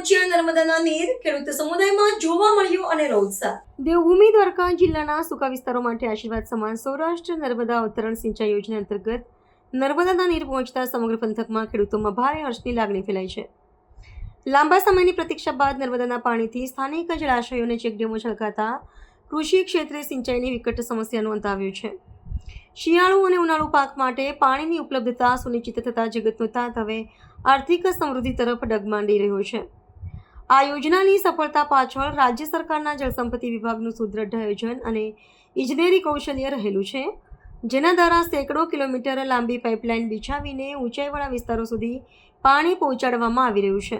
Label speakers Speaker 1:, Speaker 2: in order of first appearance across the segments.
Speaker 1: પહોંચ્યા નર્મદાના નીર ખેડૂત સમુદાયમાં જોવા મળ્યો અને રોષ દેવભૂમિ દ્વારકા જિલ્લાના સૂકા વિસ્તારો માટે આશીર્વાદ સમાન સૌરાષ્ટ્ર નર્મદા અવતરણ સિંચાઈ યોજના અંતર્ગત નર્મદાના નીર પહોંચતા સમગ્ર પંથકમાં ખેડૂતોમાં ભારે હર્ષની લાગણી ફેલાઈ છે। લાંબા સમયની પ્રતીક્ષા બાદ નર્મદાના પાણીથી સ્થાનિક જળાશયો અને ચેકડેમો છલકાતા કૃષિ ક્ષેત્રે સિંચાઈની વિકટ સમસ્યાનો અંત આવ્યો છે। શિયાળુ અને ઉનાળુ પાક માટે પાણીની ઉપલબ્ધતા સુનિશ્ચિત થતાં જગતનો તાત હવે આર્થિક સમૃદ્ધિ તરફ ડગમાંડી રહ્યો છે। આ યોજનાની સફળતા પાછળ રાજ્ય સરકારના જળસંપત્તિ વિભાગનું સુદૃઢ આયોજન અને ઇજનેરી કૌશલ્ય રહેલું છે, જેના દ્વારા સેંકડો કિલોમીટર લાંબી પાઇપલાઇન બિછાવીને ઊંચાઈવાળા વિસ્તારો સુધી પાણી પહોંચાડવામાં આવી રહ્યું છે।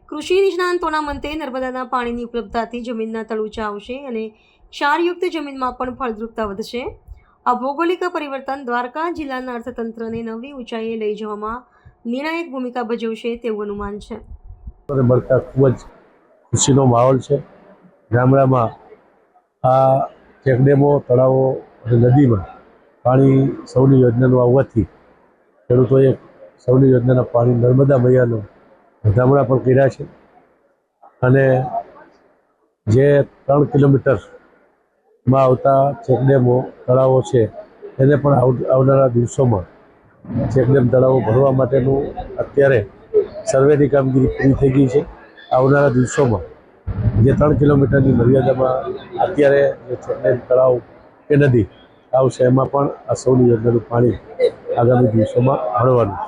Speaker 1: કૃષિ નિષ્ણાંતોના મતે નર્મદાના પાણીની ઉપલબ્ધતાથી જમીનના તળ ઊંચા આવશે અને ક્ષારયુક્ત જમીનમાં પણ ફળદ્રુપતા વધશે। આ ભૌગોલિક પરિવર્તન દ્વારકા જિલ્લાના અર્થતંત્રને નવી ઊંચાઈએ લઈ જવામાં નિર્ણાયક ભૂમિકા ભજવશે તેવું અનુમાન છે।
Speaker 2: મળતા ખૂબ જ ખુશીનો માહોલ છે। ગામડામાં આ ચેકડેમો, તળાવો અને નદીમાં પાણી સૌની યોજનાનું આવવાથી ખેડૂતોએ સૌની યોજનાના પાણી નર્મદા મૈયાનો વધામણા પણ કર્યા છે અને જે 3 કિલોમીટરમાં આવતા ચેકડેમો, તળાવો છે એને પણ આવનારા દિવસોમાં ચેકડેમ, તળાવો ભરવા માટેનું અત્યારે સર્વેની કામગીરી પૂરી થઈ ગઈ છે। આવનારા દિવસોમાં જે 3 કિલોમીટરની મર્યાદામાં અત્યારે જે ચેકડેમ, તળાવ કે નદી આવશે એમાં પણ આ સૌની યોજનાનું પાણી આગામી દિવસોમાં ભરવાનું છે।